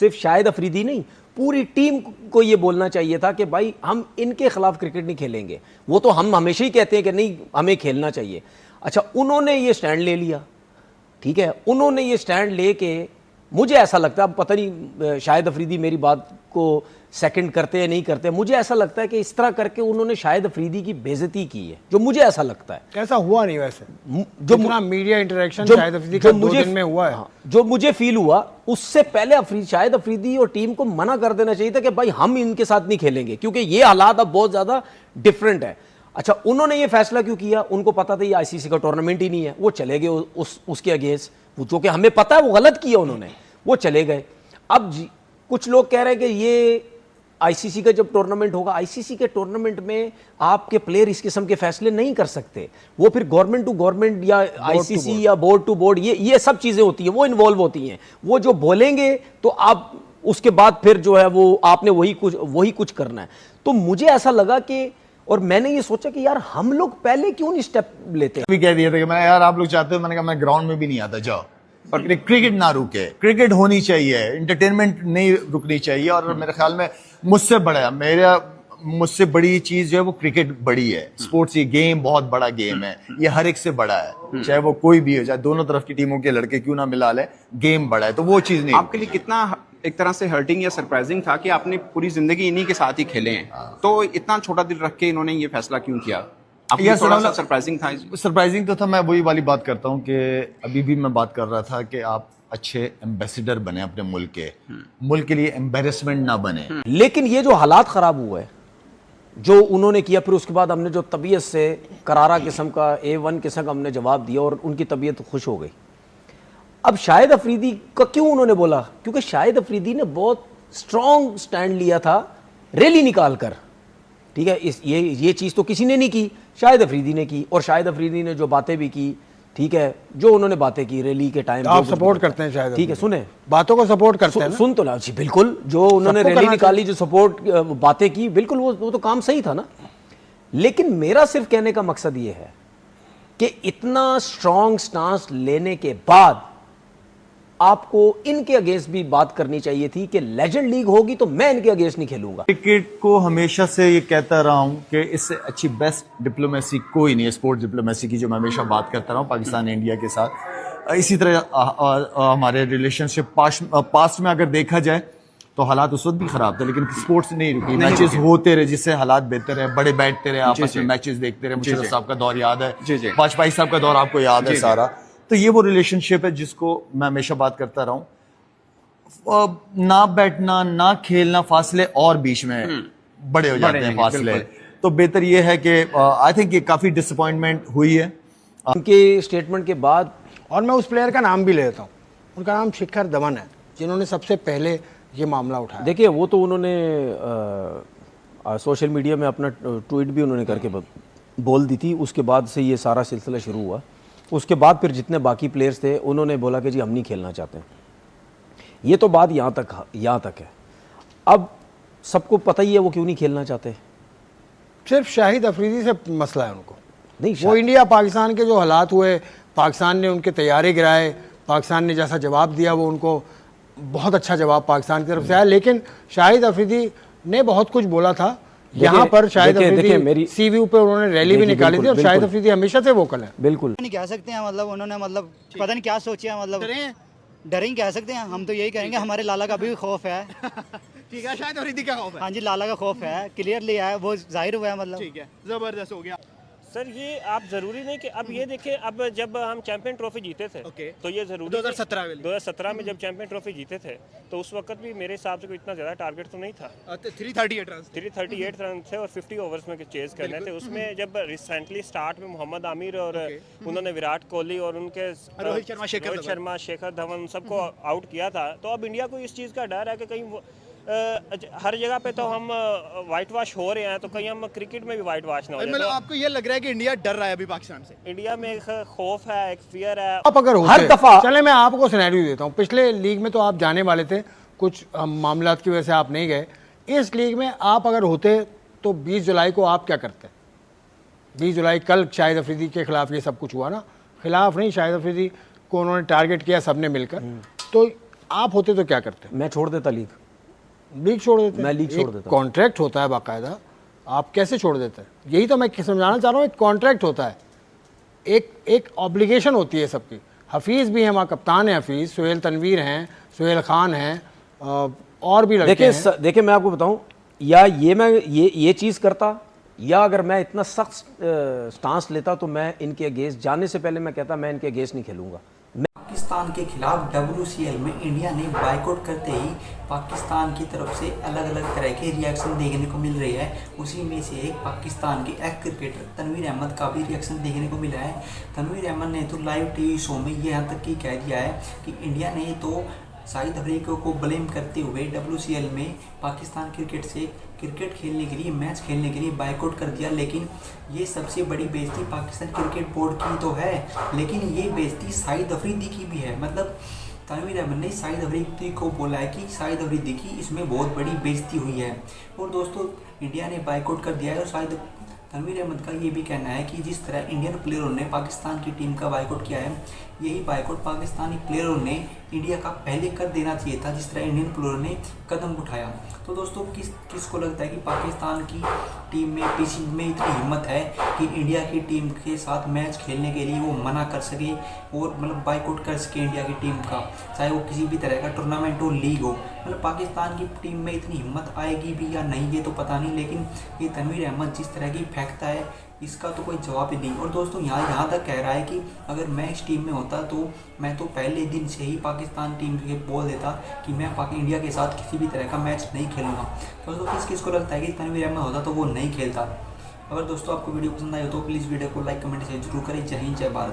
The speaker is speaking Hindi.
सिर्फ शाहिद अफरीदी नहीं, पूरी टीम को ये बोलना चाहिए था कि भाई हम इनके खिलाफ क्रिकेट नहीं खेलेंगे। वो तो हम हमेशा ही कहते हैं कि नहीं हमें खेलना चाहिए। अच्छा, उन्होंने ये स्टैंड ले लिया, ठीक है, उन्होंने ये स्टैंड लेके, मुझे ऐसा लगता है, अब पता नहीं शाहिद अफरीदी मेरी बात को सेकंड करते हैं नहीं करते, मुझे ऐसा लगता है कि इस तरह करके उन्होंने शाहिद अफरीदी की बेइज्जती की है, जो मुझे ऐसा लगता है। ऐसा हुआ नहीं वैसे, जो मीडिया इंटरेक्शन शाहिद अफरीदी का 2 दिन में हुआ है। हाँ, जो मुझे फील हुआ, उससे पहले शाहिद अफरीदी और टीम को मना कर देना चाहिए था कि भाई हम इनके साथ नहीं खेलेंगे, क्योंकि ये हालात अब बहुत ज्यादा डिफरेंट है। अच्छा, उन्होंने ये फैसला क्यों किया? उनको पता था ये आईसीसी का टूर्नामेंट ही नहीं है, वो चले गए उसके अगेंस्ट, जो कि हमें पता है वो गलत किया उन्होंने, वो चले गए। अब कुछ लोग कह रहे हैं कि ये आईसीसी का जब टूर्नामेंट होगा, आईसीसी के टूर्नामेंट में आपके प्लेयर इस किस्म के फैसले नहीं कर सकते, वो फिर गवर्नमेंट टू गवर्नमेंट या आईसीसी या बोर्ड टू बोर्ड, ये सब चीजें होती हैं, वो इन्वॉल्व होती हैं। वो जो बोलेंगे तो आप उसके बाद फिर जो है वो आपने वही कुछ करना है। तो मुझे ऐसा लगा कि, और मैंने ये सोचा कि यार हम लोग पहले क्यों नहीं स्टेप लेते। भी कह दिया था कि मैं, यार आप लोग चाहते हो, मैंने कहा मैं ग्राउंड में भी नहीं आता, जाओ। और क्रिकेट ना रुके, क्रिकेट होनी चाहिए, एंटरटेनमेंट नहीं रुकनी चाहिए। और मेरे ख्याल में मुझसे बड़ी चीज जो है वो क्रिकेट बड़ी है। स्पोर्ट्स ये गेम बहुत बड़ा गेम है, ये हर एक से बड़ा है, चाहे वो कोई भी हो, चाहे दोनों तरफ की टीमों के लड़के क्यों ना मिला ले, गेम बड़ा है। तो वो चीज नहीं। आपके लिए कितना एक तरह से हर्टिंग या सरप्राइजिंग था कि आपने पूरी जिंदगी इन्हीं के साथ ही खेले हैं, तो इतना छोटा दिल रख के इन्होंने ये फैसला क्यों किया? थोड़ा सा सरप्राइजिंग था। सरप्राइजिंग तो था। मैं वही वाली बात करता हूँ कि अभी भी मैं बात कर रहा था कि आप अच्छे एम्बेसडर बने अपने मुल्क के लिए, एम्बेरसमेंट ना बने। लेकिन ये जो हालात खराब हुए जो उन्होंने किया, फिर उसके बाद हमने जो तबीयत से करारा किस्म का A1 किस्म का हमने जवाब दिया और उनकी तबीयत खुश हो गई। अब शाहिद अफरीदी का क्यों उन्होंने बोला? क्योंकि शाहिद अफरीदी ने बहुत स्ट्रॉन्ग स्टैंड लिया था रैली निकाल कर, ठीक है। ये चीज़ तो किसी ने नहीं की, शाहिद अफरीदी ने की। और शाहिद अफरीदी ने जो बातें भी की, ठीक है, जो उन्होंने बातें की रैली के टाइम, आप सपोर्ट करते हैं शायद? ठीक है, सुने, बातों को सपोर्ट करते हैं। सुन तो ला जी, बिल्कुल, जो उन्होंने रैली निकाली, जो सपोर्ट बातें की, बिल्कुल वो तो काम सही था ना। लेकिन मेरा सिर्फ कहने का मकसद ये है कि इतना स्ट्रॉन्ग स्टांस लेने के बाद आपको इनके अगेंस्ट भी बात करनी चाहिए थी कि लेजेंड लीग होगी तो मैं इनके अगेंस्ट नहीं खेलूंगा। क्रिकेट को हमेशा से ये कहता रहा हूं कि इससे अच्छी बेस्ट डिप्लोमेसी कोई नहीं है, स्पोर्ट्स डिप्लोमेसी की, जो मैं हमेशा बात करता रहा हूं पाकिस्तान इंडिया के साथ। इसी तरह हमारे रिलेशनशिप पास्ट में अगर देखा जाए तो हालात उस वक्त भी खराब थे, लेकिन स्पोर्ट्स नहीं रुकी, मैचेस होते रहे, जिससे हालात बेहतर है, बड़े बैठते रहे, आपस में मैचेस देखते रहे। मुशर्रफ साहब का दौर याद है, वाजपेयी साहब का दौर आपको याद है सारा। तो ये वो रिलेशनशिप है जिसको मैं हमेशा बात करता रहा हूं। ना बैठना, ना खेलना, फासले और बीच में बड़े हो जाते हैं फासले। तो बेहतर ये है कि आई थिंक ये काफी डिसअपॉइंटमेंट हुई है उनके स्टेटमेंट के बाद। और मैं उस प्लेयर का नाम भी ले लेता हूँ, उनका नाम शिखर धवन है, जिन्होंने सबसे पहले ये मामला उठाया। देखिए, वो तो उन्होंने सोशल मीडिया में अपना ट्वीट भी उन्होंने करके बोल दी थी, उसके बाद से ये सारा सिलसिला शुरू हुआ। उसके बाद फिर जितने बाकी प्लेयर्स थे उन्होंने बोला कि जी हम नहीं खेलना चाहते। ये तो बात यहाँ तक है। अब सबको पता ही है वो क्यों नहीं खेलना चाहते। सिर्फ शाहिद अफरीदी से मसला है उनको नहीं, वो इंडिया पाकिस्तान के जो हालात हुए, पाकिस्तान ने उनके तैयारे गिराए, पाकिस्तान ने जैसा जवाब दिया वो उनको बहुत अच्छा जवाब पाकिस्तान की तरफ से आया। लेकिन शाहिद अफरीदी ने बहुत कुछ बोला था यहाँ पर। शाहिद अफरीदी सी व्यू पे उन्होंने रैली भी निकाली थी, और शाहिद अफरीदी हमेशा से वोकल है। बिल्कुल नहीं कह सकते हैं, मतलब उन्होंने मतलब पता नहीं क्या सोचा, मतलब डरे ही कह सकते हैं। हम तो यही कहेंगे हमारे लाला का भी खौफ है। ठीक है, शाहिद अफरीदी का खौफ है। हाँ जी, लाला का खौफ है, क्लियरली है, वो जाहिर हुआ है, मतलब ठीक है, जबरदस्त हो गया। सर ये आप जरूरी नहीं कि अब ये देखें, अब जब हम चैंपियन ट्रॉफी जीते थे तो ये जरूरी 2017 में जब चैंपियन ट्रॉफी जीते थे तो उस वक्त भी मेरे हिसाब से कोई इतना ज़्यादा टारगेट तो नहीं था। 338 रन थे और 50 ओवर्स में चेज करने थे। उसमें जब रिसेंटली स्टार्ट में मोहम्मद आमिर और उन्होंने विराट कोहली और उनके रोहित शर्मा, शेखर धवन सबको आउट किया था, तो अब इंडिया को इस चीज़ का डर है कि कहीं हर जगह पे तो हम वाइट वॉश हो रहे हैं, तो कहीं हम क्रिकेट में भी वाइट वॉश ना हो जाए। मतलब आपको ये लग रहा है कि इंडिया डर रहा है अभी पाकिस्तान से? इंडिया में एक खौफ है, एक फियर है। आप अगर हर दफा, चले मैं आपको सिनेरियो देता हूँ, पिछले लीग में तो आप जाने वाले थे, कुछ मामला की वजह से आप नहीं गए। इस लीग में आप अगर होते तो 20 जुलाई को आप क्या करते? 20 जुलाई कल शाहिद अफरीदी के खिलाफ ये सब कुछ हुआ ना, खिलाफ नहीं, शाहिद अफरीदी को उन्होंने टारगेट किया सबने मिलकर। तो आप होते तो क्या करते? मैं छोड़ देता लीग। लीग छोड़ देते? मैं लीग छोड़ देता। कॉन्ट्रैक्ट होता है बाकायदा, आप कैसे छोड़ देते हैं? यही तो मैं समझाना चाह रहा हूँ, एक कॉन्ट्रैक्ट होता है, एक ऑब्लिगेशन होती है सबकी। हफीज़ भी है, हमारा कप्तान है हफीज़, सुहेल तनवीर हैं, सुहेल खान हैं, और भी लड़के हैं। देखिए मैं आपको बताऊं, या मैं ये चीज़ करता, या अगर मैं इतना सख्त स्टांस लेता तो मैं इनके अगेंस्ट जाने से पहले मैं कहता मैं इनके अगेंस्ट नहीं खेलूंगा। पाकिस्तान के खिलाफ WCL में इंडिया ने बायकॉट करते ही पाकिस्तान की तरफ से अलग अलग तरह के रिएक्शन देखने को मिल रही है। उसी में से एक पाकिस्तान के एक्स क्रिकेटर तनवीर अहमद का भी रिएक्शन देखने को मिला है। तनवीर अहमद ने तो लाइव TV शो में ये यहाँ तक कि कह दिया है कि इंडिया ने तो शाहिद अफरीदी को ब्लेम करते हुए WCL में पाकिस्तान क्रिकेट से क्रिकेट खेलने के लिए, मैच खेलने के लिए बायकॉट कर दिया। लेकिन ये सबसे बड़ी बेइज्जती पाकिस्तान क्रिकेट बोर्ड की तो है, लेकिन ये बेइज्जती शाहिद अफरीदी की भी है। मतलब तनवीर अहमद ने शाहिद अफरीदी को बोला है कि शाहिद अफरीदी की इसमें बहुत बड़ी बेइज्जती हुई है। और दोस्तों इंडिया ने बायकॉट कर दिया है। और शायद तनवीर अहमद का ये भी कहना है कि जिस तरह इंडियन प्लेयरों ने पाकिस्तान की टीम का बायकॉट किया है, यही बायकॉट पाकिस्तानी प्लेयरों ने इंडिया का पहले कर देना चाहिए था, जिस तरह इंडियन प्लेयरों ने कदम उठाया। तो दोस्तों किसको लगता है कि पाकिस्तान की टीम में पीसी में इतनी हिम्मत है कि इंडिया की टीम के साथ मैच खेलने के लिए वो मना कर सके और मतलब बायकॉट कर सके इंडिया की टीम का, चाहे वो किसी भी तरह का टूर्नामेंट हो, लीग हो। मतलब पाकिस्तान की टीम में इतनी हिम्मत आएगी भी या नहीं ये तो पता नहीं, लेकिन ये तनवीर अहमद जिस तरह की फेंकता है इसका तो कोई जवाब ही नहीं। और दोस्तों यहाँ तक कह रहा है कि अगर मैं इस टीम में होता तो मैं तो पहले दिन से ही पाकिस्तान टीम के बोल देता कि मैं इंडिया के साथ किसी भी तरह का मैच नहीं खेलूँगा। दोस्तों किसको लगता है कि तनवीर अहमद होता तो वो नहीं खेलता? अगर दोस्तों आपको वीडियो पसंद आई हो तो प्लीज़ वीडियो को लाइक कमेंट शेयर जरूर करें। जय हिंद, जय भारत।